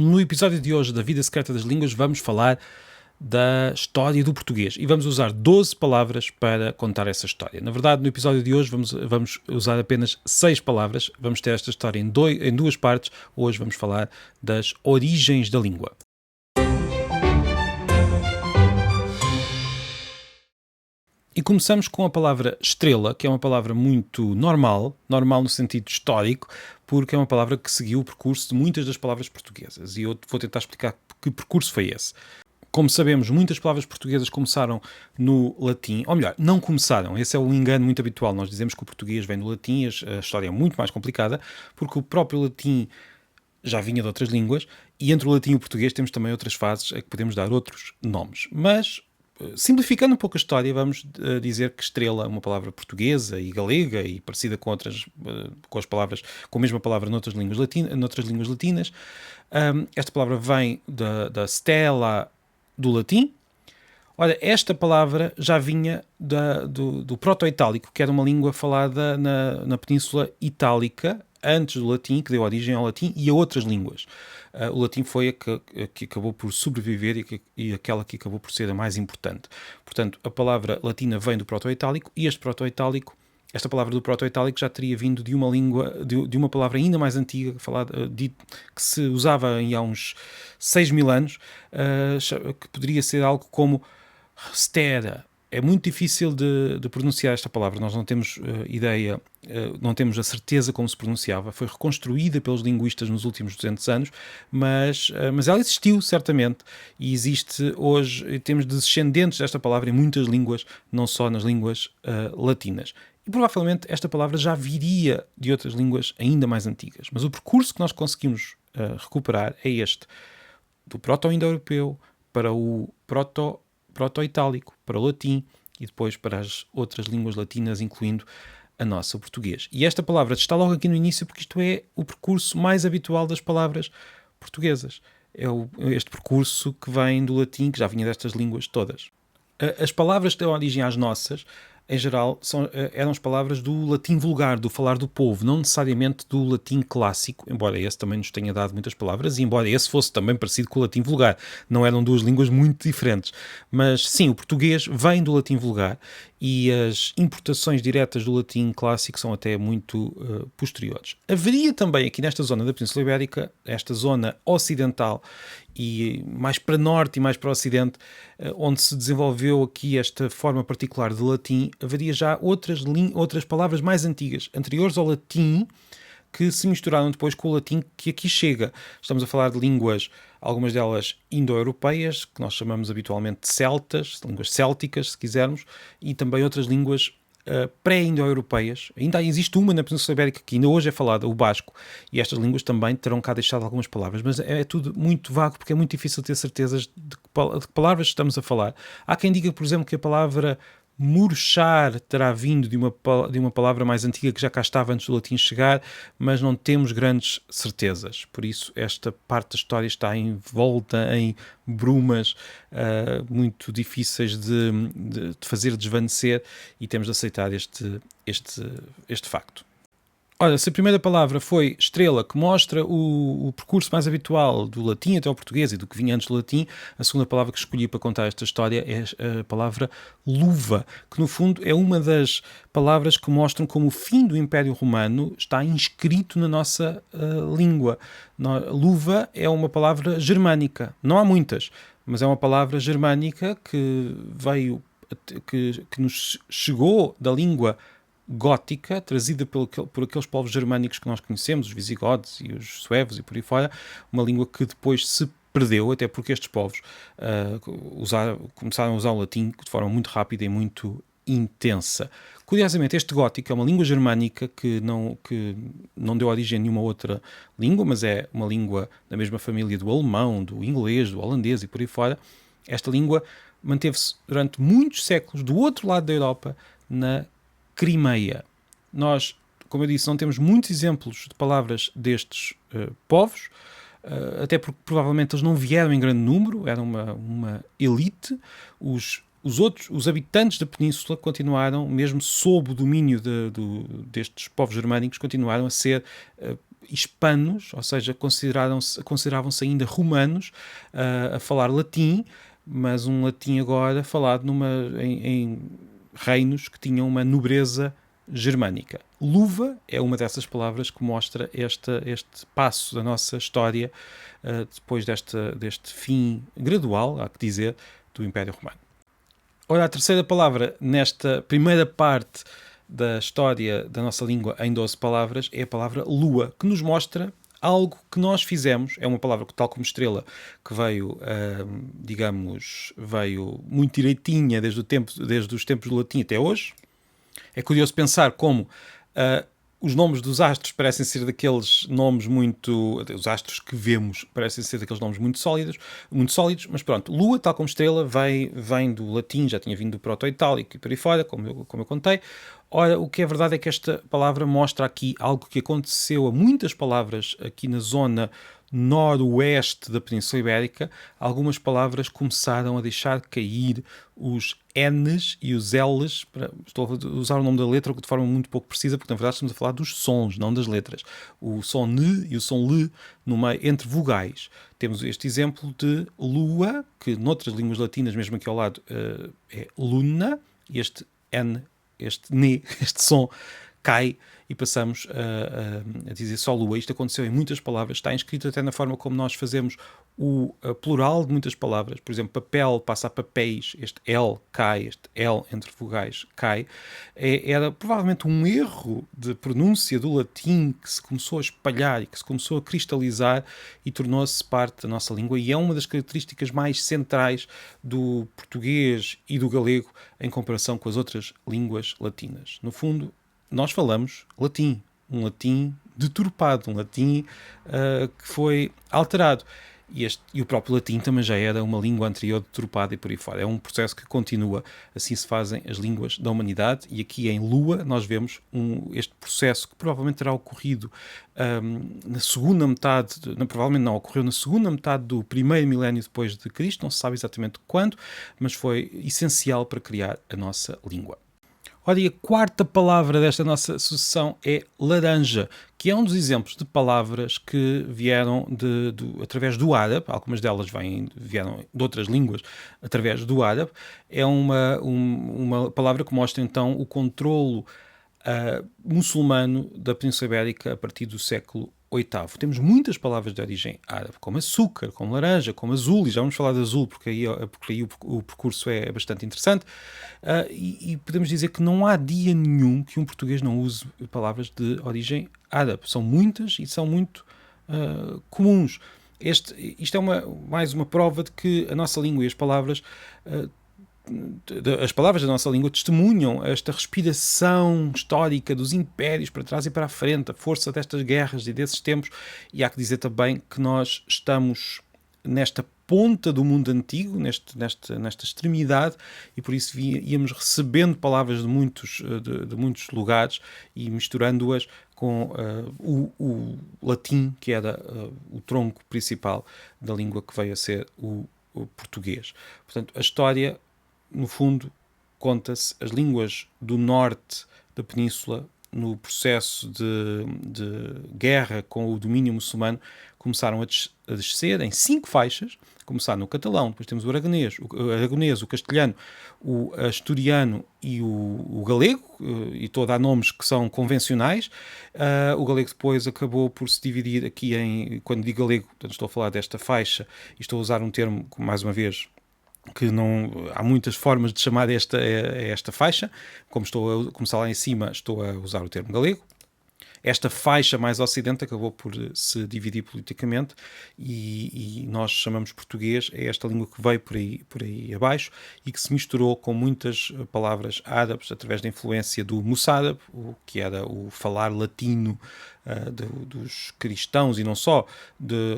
No episódio de hoje da Vida Secreta das Línguas vamos falar da história do português e vamos usar 12 palavras para contar essa história. Na verdade, no episódio de hoje vamos usar apenas 6 palavras, vamos ter esta história em duas partes. Hoje vamos falar das origens da língua. E começamos com a palavra estrela, que é uma palavra muito normal no sentido histórico, porque é uma palavra que seguiu o percurso de muitas das palavras portuguesas. E eu vou tentar explicar que percurso foi esse. Como sabemos, muitas palavras portuguesas começaram no latim, ou melhor, não começaram. Esse é um engano muito habitual. Nós dizemos que o português vem do latim, a história é muito mais complicada, porque o próprio latim já vinha de outras línguas, e entre o latim e o português temos também outras fases a que podemos dar outros nomes. Mas, simplificando um pouco a história, vamos dizer que estrela é uma palavra portuguesa e galega e parecida com outras, com a mesma palavra noutras línguas latinas. Esta palavra vem da stella do latim. Olha, esta palavra já vinha do proto-itálico, que era uma língua falada na Península Itálica, antes do latim, que deu origem ao latim e a outras línguas. O latim foi a que acabou por sobreviver e aquela que acabou por ser a mais importante. Portanto, a palavra latina vem do proto-itálico e esta palavra do proto-itálico já teria vindo de uma língua, de uma palavra ainda mais antiga, que se usava há uns 6.000 anos, que poderia ser algo como stera. É muito difícil de pronunciar esta palavra, nós não temos ideia, não temos a certeza como se pronunciava. Foi reconstruída pelos linguistas nos últimos 200 anos, mas ela existiu certamente e existe hoje. Temos descendentes desta palavra em muitas línguas, não só nas línguas latinas. E provavelmente esta palavra já viria de outras línguas ainda mais antigas, mas o percurso que nós conseguimos recuperar é este, do proto-indo-europeu para o proto-itálico, para o latim e depois para as outras línguas latinas, incluindo a nossa, o português. E esta palavra está logo aqui no início porque isto é o percurso mais habitual das palavras portuguesas. É este percurso que vem do latim, que já vinha destas línguas todas. As palavras que dão origem às nossas, em geral, eram as palavras do latim vulgar, do falar do povo, não necessariamente do latim clássico, embora esse também nos tenha dado muitas palavras, e embora esse fosse também parecido com o latim vulgar. Não eram duas línguas muito diferentes. Mas sim, o português vem do latim vulgar e as importações diretas do latim clássico são até muito posteriores. Haveria também aqui nesta zona da Península Ibérica, esta zona ocidental, e mais para norte e mais para o ocidente, onde se desenvolveu aqui esta forma particular de latim, haveria já outras palavras mais antigas, anteriores ao latim, que se misturaram depois com o latim que aqui chega. Estamos a falar de línguas, algumas delas indo-europeias, que nós chamamos habitualmente de celtas, línguas célticas, se quisermos, e também outras línguas pré-indo-europeias. Ainda existe uma na Península Ibérica que ainda hoje é falada, o basco, e estas línguas também terão cá deixado algumas palavras, mas é tudo muito vago porque é muito difícil ter certezas de que palavras estamos a falar. Há quem diga, por exemplo, que a palavra murchar terá vindo de uma palavra mais antiga que já cá estava antes do latim chegar, mas não temos grandes certezas. Por isso, esta parte da história está envolta em brumas muito difíceis de fazer desvanecer e temos de aceitar este facto. Olha, se a primeira palavra foi estrela, que mostra o percurso mais habitual do latim até ao português e do que vinha antes do latim, a segunda palavra que escolhi para contar esta história é a palavra luva, que no fundo é uma das palavras que mostram como o fim do Império Romano está inscrito na nossa língua. Luva é uma palavra germânica, não há muitas, mas é uma palavra germânica que nos chegou da língua gótica, trazida por aqueles povos germânicos que nós conhecemos, os visigodos e os suevos e por aí fora, uma língua que depois se perdeu, até porque estes povos começaram a usar o latim de forma muito rápida e muito intensa. Curiosamente, este gótico é uma língua germânica que não deu origem a nenhuma outra língua, mas é uma língua da mesma família do alemão, do inglês, do holandês e por aí fora. Esta língua manteve-se durante muitos séculos do outro lado da Europa, na Crimeia. Nós, como eu disse, não temos muitos exemplos de palavras destes povos, até porque provavelmente eles não vieram em grande número, era uma elite. Os habitantes da península continuaram, mesmo sob o domínio destes povos germânicos, continuaram a ser hispanos, ou seja, consideravam-se ainda romanos a falar latim, mas um latim agora falado em reinos que tinham uma nobreza germânica. Luva é uma dessas palavras que mostra este passo da nossa história depois deste fim gradual, há que dizer, do Império Romano. Ora, a terceira palavra nesta primeira parte da história da nossa língua em 12 palavras é a palavra lua, que nos mostra algo que nós fizemos. É uma palavra que, tal como estrela, que veio, veio muito direitinha desde os tempos do latim até hoje. É curioso pensar como os nomes dos astros parecem ser daqueles nomes muito... Os astros que vemos parecem ser daqueles nomes muito sólidos, mas pronto, lua, tal como estrela, vem do latim, já tinha vindo do proto-itálico e por aí fora, como eu contei. Ora, o que é verdade é que esta palavra mostra aqui algo que aconteceu a muitas palavras aqui na zona noroeste da Península Ibérica. Algumas palavras começaram a deixar cair os N's e os L's. Estou a usar o nome da letra de forma muito pouco precisa, porque na verdade estamos a falar dos sons, não das letras. O som N e o som L no meio, entre vogais. Temos este exemplo de lua, que noutras línguas latinas, mesmo aqui ao lado, é luna, e este N, este N, este som cai e passamos a dizer só lua. Isto aconteceu em muitas palavras, está inscrito até na forma como nós fazemos o plural de muitas palavras. Por exemplo, papel passa a papéis, este L cai, este L entre vogais cai. Era provavelmente um erro de pronúncia do latim que se começou a espalhar e que se começou a cristalizar e tornou-se parte da nossa língua, e é uma das características mais centrais do português e do galego em comparação com as outras línguas latinas. No fundo, nós falamos latim, um latim deturpado, um latim que foi alterado. E o próprio latim também já era uma língua anterior deturpada e por aí fora. É um processo que continua. Assim se fazem as línguas da humanidade, e aqui em Lua nós vemos este processo que provavelmente terá ocorrido na segunda metade, provavelmente não, ocorreu na segunda metade do primeiro milénio depois de Cristo, não se sabe exatamente quando, mas foi essencial para criar a nossa língua. Ora, e a quarta palavra desta nossa sucessão é laranja, que é um dos exemplos de palavras que vieram através do árabe. Algumas delas vieram de outras línguas através do árabe. É uma palavra que mostra então o controlo muçulmano da Península Ibérica a partir do século VIII. Temos muitas palavras de origem árabe, como açúcar, como laranja, como azul, e já vamos falar de azul porque aí o percurso é bastante interessante. E podemos dizer que não há dia nenhum que um português não use palavras de origem árabe. São muitas e são muito comuns. Isto é mais uma prova de que a nossa língua e as palavras da nossa língua testemunham esta respiração histórica dos impérios para trás e para a frente, a força destas guerras e desses tempos. E há que dizer também que nós estamos nesta ponta do mundo antigo, nesta extremidade, e por isso íamos recebendo palavras de muitos lugares e misturando-as com o latim, que era o tronco principal da língua que veio a ser o português. Portanto, a história, no fundo, conta-se. As línguas do norte da península, no processo de guerra com o domínio muçulmano, começaram a descer em 5 faixas. Começar no catalão, depois temos o aragonês, o castelhano, o asturiano e o galego, e toda há nomes que são convencionais. O galego depois acabou por se dividir aqui quando digo galego, portanto, estou a falar desta faixa, e estou a usar um termo, mais uma vez, que não há muitas formas de chamar esta faixa. Como estou a começar lá em cima, estou a usar o termo galego. Esta faixa mais ocidente acabou por se dividir politicamente, e nós chamamos português a esta língua que veio por aí abaixo e que se misturou com muitas palavras árabes através da influência do moçárabe, que era o falar latino dos cristãos e não só,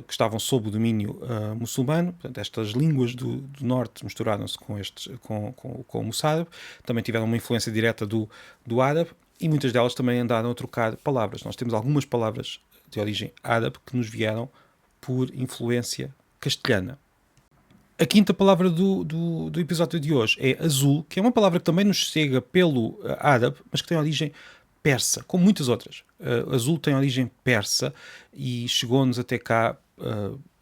que estavam sob o domínio muçulmano. Portanto, estas línguas do norte misturaram-se com o moçárabe. Também tiveram uma influência direta do árabe, e muitas delas também andaram a trocar palavras. Nós temos algumas palavras de origem árabe que nos vieram por influência castelhana. A quinta palavra do episódio de hoje é azul, que é uma palavra que também nos chega pelo árabe, mas que tem origem persa, como muitas outras. Azul tem origem persa e chegou-nos até cá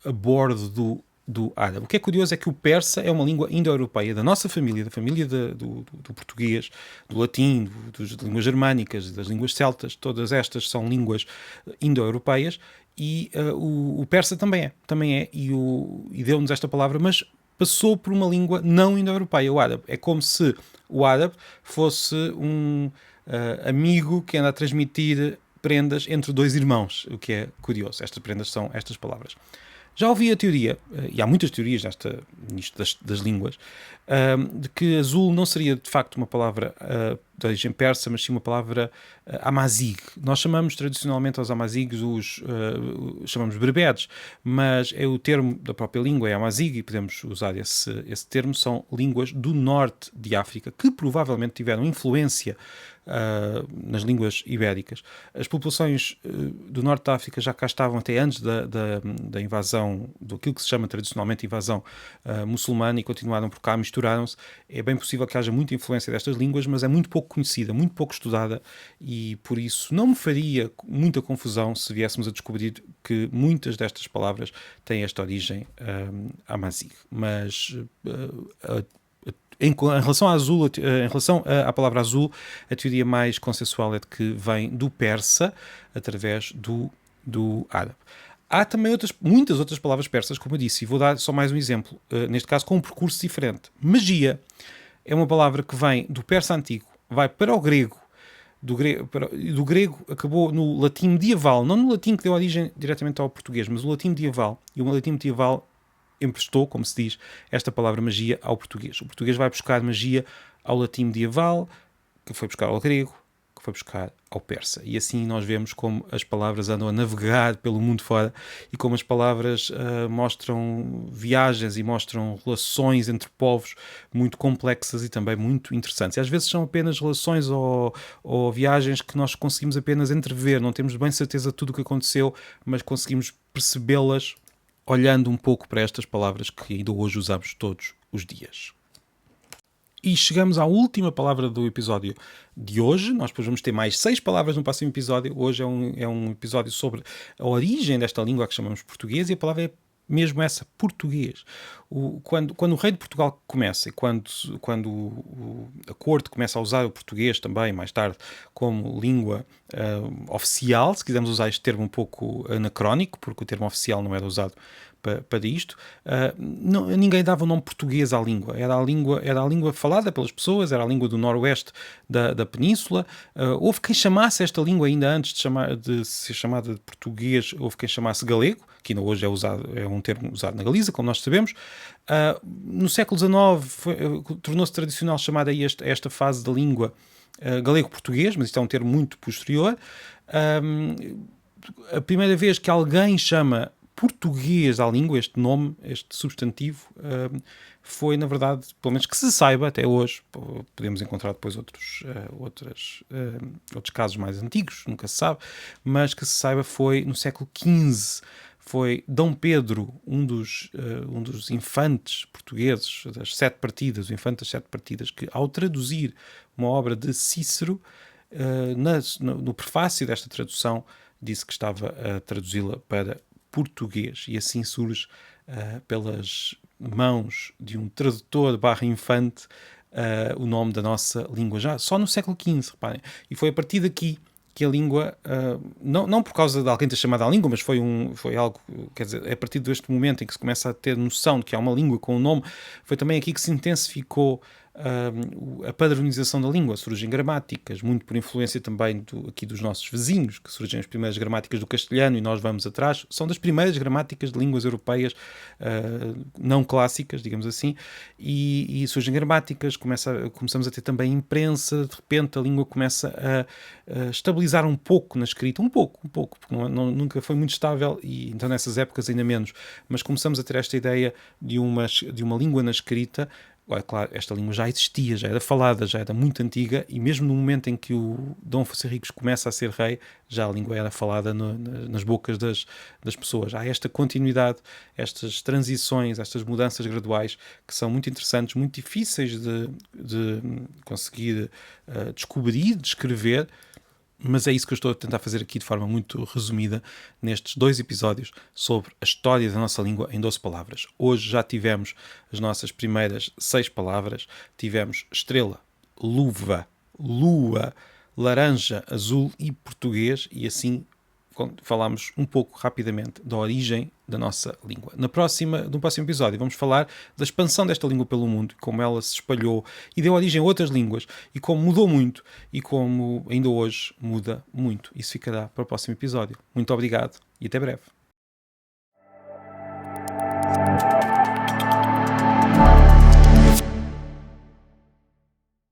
a bordo do árabe. O que é curioso é que o persa é uma língua indo-europeia da nossa família, da família do português, do latim, das línguas germânicas, das línguas celtas. Todas estas são línguas indo-europeias e o persa também é e deu-nos esta palavra, mas passou por uma língua não indo-europeia, o árabe. É como se o árabe fosse um amigo que anda a transmitir prendas entre dois irmãos, o que é curioso. Estas prendas são estas palavras. Já ouvi a teoria, e há muitas teorias nisto das línguas, de que azul não seria de facto uma palavra de origem persa, mas sim uma palavra amazigh. Nós chamamos tradicionalmente aos amazighs chamamos berberes, mas é o termo da própria língua, é amazigh, e podemos usar esse termo. São línguas do norte de África que provavelmente tiveram influência nas línguas ibéricas. As populações do norte da África já cá estavam até antes da invasão, daquilo que se chama tradicionalmente invasão muçulmana, e continuaram por cá, misturaram-se. É bem possível que haja muita influência destas línguas, mas é muito pouco conhecida, muito pouco estudada, e por isso não me faria muita confusão se viéssemos a descobrir que muitas destas palavras têm esta origem amazigh. Mas em relação a azul, em relação à palavra azul, a teoria mais consensual é de que vem do persa através do árabe. Há também muitas outras palavras persas, como eu disse, e vou dar só mais um exemplo, neste caso com um percurso diferente. Magia é uma palavra que vem do persa antigo, vai para o grego, do grego acabou no latim medieval, não no latim que deu origem diretamente ao português, mas o latim medieval, e o latim medieval emprestou, como se diz, esta palavra magia ao português. O português vai buscar magia ao latim medieval, que foi buscar ao grego, que foi buscar ao persa. E assim nós vemos como as palavras andam a navegar pelo mundo fora e como as palavras mostram viagens e mostram relações entre povos muito complexas e também muito interessantes. E às vezes são apenas relações ou viagens que nós conseguimos apenas entrever, não temos bem certeza de tudo o que aconteceu, mas conseguimos percebê-las olhando um pouco para estas palavras que ainda hoje usamos todos os dias. E chegamos à última palavra do episódio de hoje. Nós depois vamos ter mais 6 palavras no próximo episódio. Hoje é um episódio sobre a origem desta língua que chamamos português, e a palavra é mesmo essa, português. Quando o rei de Portugal começa, e quando a corte começa a usar o português também, mais tarde, como língua oficial, se quisermos usar este termo um pouco anacrónico, porque o termo oficial não era usado para isto, ninguém dava o nome português à língua. Era a língua falada pelas pessoas, era a língua do noroeste da península. Houve quem chamasse esta língua, ainda antes de ser chamada de português, houve quem chamasse galego, que ainda hoje é um termo usado na Galiza, como nós sabemos. No século XIX tornou-se tradicional chamar a esta fase da língua galego-português, mas isto é um termo muito posterior. A primeira vez que alguém chama português à língua, este nome, este substantivo, foi, na verdade, pelo menos que se saiba até hoje, podemos encontrar depois outros casos mais antigos, nunca se sabe, mas que se saiba foi no século XV. Foi Dom Pedro, um dos infantes portugueses das 7 partidas, o infante das 7 partidas, que ao traduzir uma obra de Cícero, no prefácio desta tradução, disse que estava a traduzi-la para português, e assim surge pelas mãos de um tradutor / infante o nome da nossa língua, já só no século XV, reparem. E foi a partir daqui que a língua, não por causa de alguém ter chamado à língua, mas foi algo, quer dizer, a partir deste momento em que se começa a ter noção de que há uma língua com um nome, foi também aqui que se intensificou a padronização da língua. Surgem gramáticas, muito por influência também aqui dos nossos vizinhos, que surgem as primeiras gramáticas do castelhano e nós vamos atrás. São das primeiras gramáticas de línguas europeias não clássicas, digamos assim, e surgem gramáticas, começamos a ter também imprensa, de repente a língua começa a estabilizar um pouco na escrita, um pouco, porque nunca foi muito estável, e então nessas épocas ainda menos, mas começamos a ter esta ideia de uma língua na escrita. É claro, esta língua já existia, já era falada, já era muito antiga, e mesmo no momento em que o Dom Afonso Henriques começa a ser rei, já a língua era falada nas bocas das pessoas. Há esta continuidade, estas transições, estas mudanças graduais que são muito interessantes, muito difíceis de conseguir descobrir, descrever, Mas é isso que eu estou a tentar fazer aqui de forma muito resumida nestes 2 episódios sobre a história da nossa língua em 12 palavras. Hoje já tivemos as nossas primeiras 6 palavras. Tivemos estrela, luva, lua, laranja, azul e português, e assim falámos um pouco rapidamente da origem da nossa língua. No próximo episódio vamos falar da expansão desta língua pelo mundo, como ela se espalhou e deu origem a outras línguas, e como mudou muito, e como ainda hoje muda muito. Isso ficará para o próximo episódio. Muito obrigado e até breve.